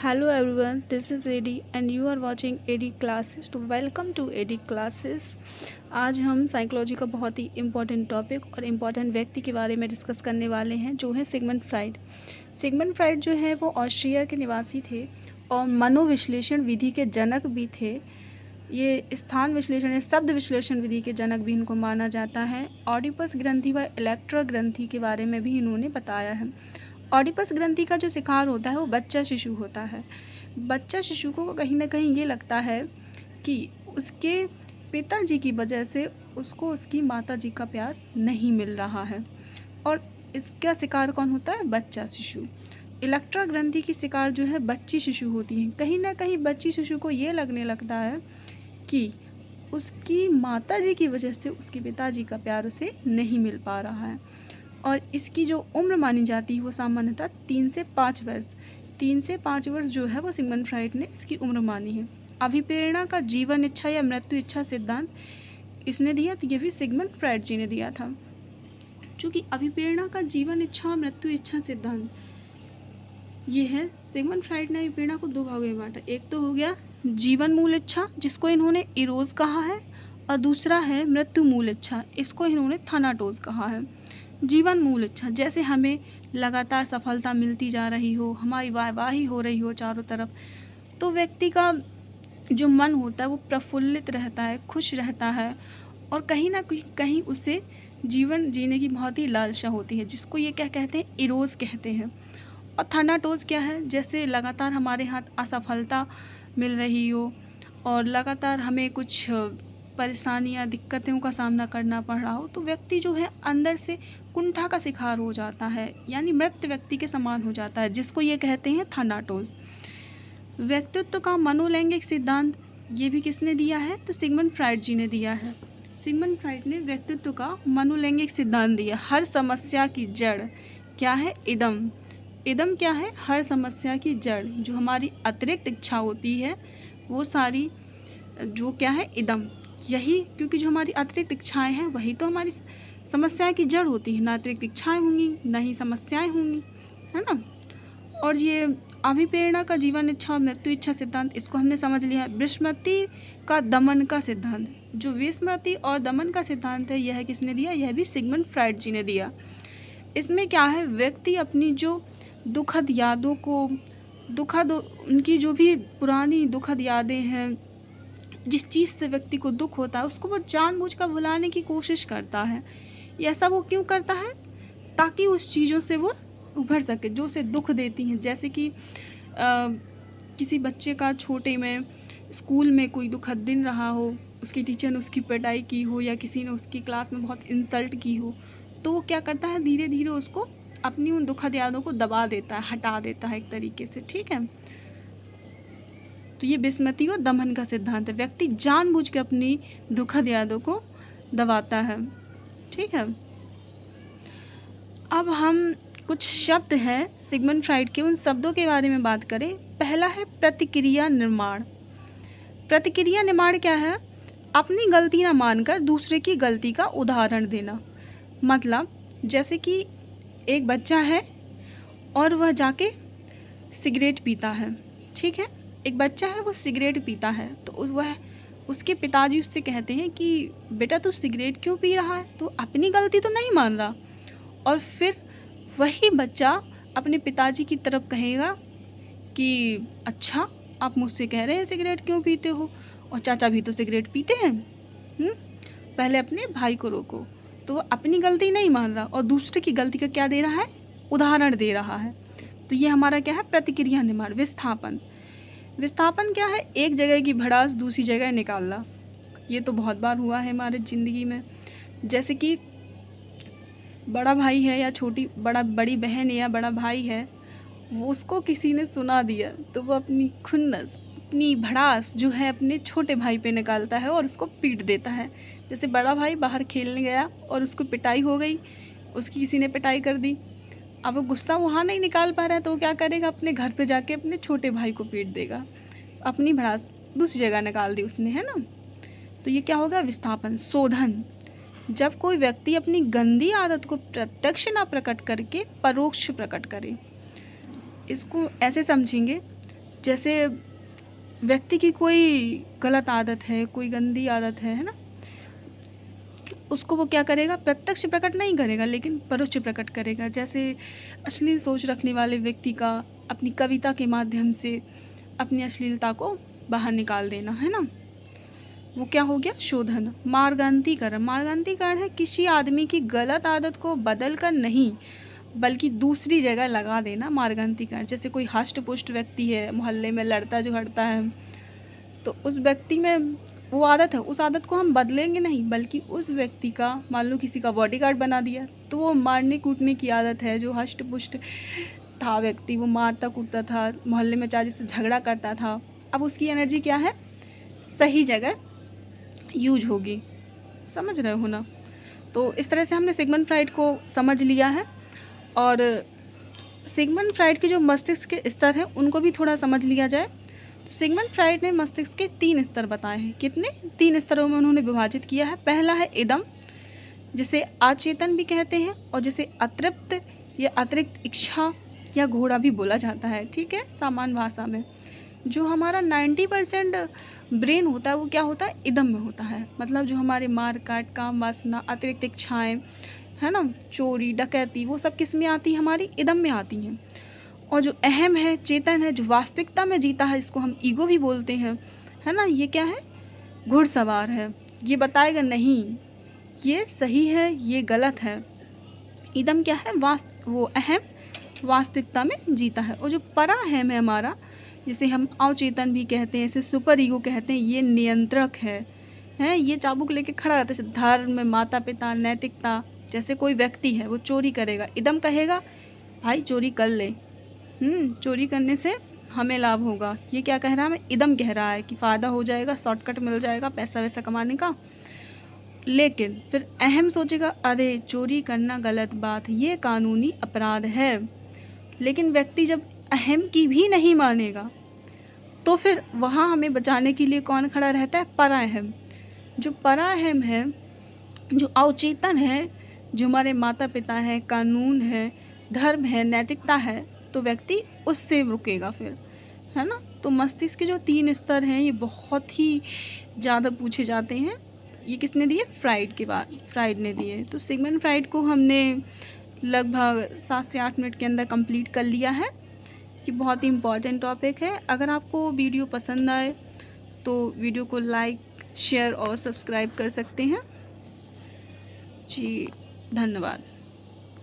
Hello everyone, this is AD and you are watching AD classes. तो welcome to AD classes. आज हम psychology का बहुत ही important topic और इम्पोर्टेंट व्यक्ति के बारे में डिस्कस करने वाले हैं, जो है सिगमंड फ्राइड। सिगमंड फ्राइड जो है वो ऑस्ट्रिया के निवासी थे और मनोविश्लेषण विधि के जनक भी थे। ये स्थान विश्लेषण या शब्द विश्लेषण विधि के जनक भी इनको माना जाता है। ऑडिपस ग्रंथि व इलेक्ट्रा ग्रंथि के बारे में भी इन्होंने बताया है। ऑडिपस ग्रंथि का जो शिकार होता है वो बच्चा शिशु होता है। बच्चा शिशु को कहीं ना कहीं ये लगता है कि उसके पिताजी की वजह से उसको उसकी माताजी का प्यार नहीं मिल रहा है, और इसका शिकार कौन होता है? बच्चा शिशु। इलेक्ट्रा ग्रंथि की शिकार जो है बच्ची शिशु होती है। कहीं ना कहीं बच्ची शिशु को ये लगने लगता है कि उसकी माताजी की वजह से उसके पिताजी का प्यार उसे नहीं मिल पा रहा है, और इसकी जो उम्र मानी जाती है वो सामान्यतः 3 से 5 वर्ष 3 से 5 वर्ष जो है वो सिगमंड फ्राइड ने इसकी उम्र मानी है। अभिप्रेरणा का जीवन इच्छा या मृत्यु इच्छा सिद्धांत इसने दिया, तो ये भी सिगमंड फ्राइड जी ने दिया था। चूँकि अभिप्रेरणा का जीवन इच्छा मृत्यु इच्छा सिद्धांत ये है, सिगमंड फ्राइड ने अभिप्रेरणा को दो भागों में बांटा। एक तो हो गया जीवन मूल इच्छा, जिसको इन्होंने इरोज कहा है, और दूसरा है मृत्यु मूल इच्छा, इसको इन्होंने थानाटोज कहा है। जीवन मूल इच्छा, जैसे हमें लगातार सफलता मिलती जा रही हो, हमारी वाहवाही हो रही हो चारों तरफ, तो व्यक्ति का जो मन होता है वो प्रफुल्लित रहता है, खुश रहता है, और कहीं ना कहीं उसे जीवन जीने की बहुत ही लालसा होती है, जिसको ये क्या कहते हैं? इरोज कहते हैं। और थानाटोज क्या है? जैसे लगातार हमारे हाथ असफलता मिल रही हो और लगातार हमें कुछ परेशानियाँ दिक्कतों का सामना करना पड़ रहा हो, तो व्यक्ति जो है अंदर से कुंठा का शिकार हो जाता है, यानी मृत व्यक्ति के समान हो जाता है, जिसको ये कहते हैं थानाटोज। व्यक्तित्व का मनोलैंगिक सिद्धांत ये भी किसने दिया है? तो सिगमंड फ्राइड जी ने दिया है। सिगमंड फ्राइड ने व्यक्तित्व का मनोलैंगिक सिद्धांत दिया। हर समस्या की जड़ क्या है? इदम। इदम क्या है? हर समस्या की जड़, जो हमारी अतिरिक्त इच्छा होती है वो सारी जो क्या है? इदम। यही, क्योंकि जो हमारी अतिरिक्त इच्छाएं हैं वही तो हमारी समस्या की जड़ होती है। ना अतिरिक्त इच्छाएं होंगी ना ही समस्याएं होंगी, है ना। और ये अभिप्रेरणा का जीवन इच्छा और मृत्यु इच्छा सिद्धांत, इसको हमने समझ लिया। विस्मृति का दमन का सिद्धांत, जो विस्मृति और दमन का सिद्धांत है, यह किसने दिया? यह भी सिगमंड फ्राइड जी ने दिया। इसमें क्या है? व्यक्ति अपनी जो दुखद यादों को उनकी जो भी पुरानी दुखद यादें हैं, जिस चीज़ से व्यक्ति को दुख होता है, उसको वो जानबूझकर भुलाने की कोशिश करता है। ये ऐसा वो क्यों करता है? ताकि उस चीज़ों से वो उभर सके जो उसे दुख देती हैं। जैसे कि किसी बच्चे का छोटे में स्कूल में कोई दुखद दिन रहा हो, उसकी टीचर ने उसकी पिटाई की हो, या किसी ने उसकी क्लास में बहुत इंसल्ट की हो, तो वो क्या करता है? धीरे धीरे उसको अपनी उन दुखद यादों को दबा देता है, हटा देता है एक तरीके से, ठीक है। तो ये विस्मृति और दमन का सिद्धांत है। व्यक्ति जानबूझ के अपनी दुखद यादों को दबाता है, ठीक है। अब हम कुछ शब्द हैं सिगमंड फ्राइड के, उन शब्दों के बारे में बात करें। पहला है प्रतिक्रिया निर्माण। प्रतिक्रिया निर्माण क्या है? अपनी गलती ना मानकर दूसरे की गलती का उदाहरण देना। मतलब जैसे कि एक बच्चा है और वह जाके सिगरेट पीता है, ठीक है। एक बच्चा है, वो सिगरेट पीता है, तो वह उसके पिताजी उससे कहते हैं कि बेटा तू सिगरेट क्यों पी रहा है? तो अपनी गलती तो नहीं मान रहा, और फिर वही बच्चा अपने पिताजी की तरफ कहेगा कि अच्छा आप मुझसे कह रहे हैं सिगरेट क्यों पीते हो, और चाचा भी तो सिगरेट पीते हैं। पहले अपने भाई को रोको। तो वो अपनी गलती नहीं मान रहा और दूसरे की गलती का क्या दे रहा है? उदाहरण दे रहा है। तो ये हमारा क्या है? प्रतिक्रिया निर्माण। विस्थापन। विस्थापन क्या है? एक जगह की भड़ास दूसरी जगह निकालना। ये तो बहुत बार हुआ है हमारे ज़िंदगी में। जैसे कि बड़ा भाई है या बड़ी बहन है या बड़ा भाई है, वो उसको किसी ने सुना दिया, तो वो अपनी खुन्नस, अपनी भड़ास जो है अपने छोटे भाई पे निकालता है और उसको पीट देता है। जैसे बड़ा भाई बाहर खेलने गया और उसको पिटाई हो गई, उसकी किसी ने पिटाई कर दी। अब वो गुस्सा वहाँ नहीं निकाल पा रहा है, तो वो क्या करेगा? अपने घर पे जाके अपने छोटे भाई को पीट देगा। अपनी भड़ास दूसरी जगह निकाल दी उसने, है ना। तो ये क्या होगा? विस्थापन। शोधन। जब कोई व्यक्ति अपनी गंदी आदत को प्रत्यक्ष ना प्रकट करके परोक्ष प्रकट करे। इसको ऐसे समझेंगे, जैसे व्यक्ति की कोई गलत आदत है, कोई गंदी आदत है ना, उसको वो क्या करेगा, प्रत्यक्ष प्रकट नहीं करेगा लेकिन परोक्ष प्रकट करेगा। जैसे अश्लील सोच रखने वाले व्यक्ति का अपनी कविता के माध्यम से अपनी अश्लीलता को बाहर निकाल देना, है ना, वो क्या हो गया, शोधन। मार्गान्तीकरण, मार्गान्तीकरण है किसी आदमी की गलत आदत को बदल कर नहीं बल्कि दूसरी जगह लगा देना, मार्गान्तीकरण। जैसे कोई हष्ट पुष्ट व्यक्ति है, मोहल्ले में लड़ता झगड़ता है, तो उस व्यक्ति में वो आदत है, उस आदत को हम बदलेंगे नहीं बल्कि उस व्यक्ति का, मान लो किसी का बॉडीगार्ड बना दिया, तो वो मारने कूटने की आदत है, जो हष्ट पुष्ट था व्यक्ति, वो मारता कूटता था, मोहल्ले में चाची से झगड़ा करता था, अब उसकी एनर्जी क्या है, सही जगह यूज होगी। समझ रहे हो ना। तो इस तरह से हमने सिगमंड फ्राइड को समझ लिया है, और सिगमंड फ्राइड के जो मस्तिष्क के स्तर हैं उनको भी थोड़ा समझ लिया जाए। तो सिगमंड फ्राइड ने मस्तिष्क के 3 स्तर बताए हैं। कितने? 3 स्तरों में उन्होंने विभाजित किया है। पहला है इदम, जिसे अचेतन भी कहते हैं, और जिसे अतृप्त या अतिरिक्त इच्छा या घोड़ा भी बोला जाता है, ठीक है, सामान्य भाषा में। जो हमारा 90% ब्रेन होता है वो क्या होता है, इदम में होता है। मतलब जो हमारे मार काट, काम वासना, अतिरिक्त इच्छाएँ, है ना, चोरी डकैती, वो सब किस में आती है, हमारी इदम में आती हैं। और जो अहम है, चेतन है, जो वास्तविकता में जीता है, इसको हम ईगो भी बोलते हैं, है ना, ये क्या है, घुड़सवार है, ये बताएगा नहीं ये सही है ये गलत है। इदम क्या है, वो अहम वास्तविकता में जीता है। और जो परा अहम है हमारा, जिसे हम अवचेतन भी कहते हैं, इसे सुपर ईगो कहते हैं, ये नियंत्रक है, ये चाबुक लेके खड़ा रहता है। धर्म, माता पिता, नैतिकता। जैसे कोई व्यक्ति है वो चोरी करेगा, इदम कहेगा भाई चोरी कर ले, चोरी करने से हमें लाभ होगा। ये क्या कह रहा है, हमें इदम कह रहा है कि फ़ायदा हो जाएगा, शॉर्टकट मिल जाएगा पैसा वैसा कमाने का। लेकिन फिर अहम सोचेगा अरे चोरी करना गलत बात, ये कानूनी अपराध है। लेकिन व्यक्ति जब अहम की भी नहीं मानेगा तो फिर वहाँ हमें बचाने के लिए कौन खड़ा रहता है, परा अहम। जो परा अहम है, जो अवचेतन है, जो हमारे माता पिता हैं, कानून है, धर्म है, नैतिकता है, तो व्यक्ति उससे रुकेगा फिर, है ना। तो मस्तिष्क के जो 3 स्तर हैं ये बहुत ही ज़्यादा पूछे जाते हैं। ये किसने दिए, फ्राइड ने दिए। तो सिगमंड फ्राइड को हमने लगभग 7 से 8 मिनट के अंदर कंप्लीट कर लिया है। ये बहुत ही इम्पॉर्टेंट टॉपिक है। अगर आपको वीडियो पसंद आए तो वीडियो को लाइक, शेयर और सब्सक्राइब कर सकते हैं। जी धन्यवाद।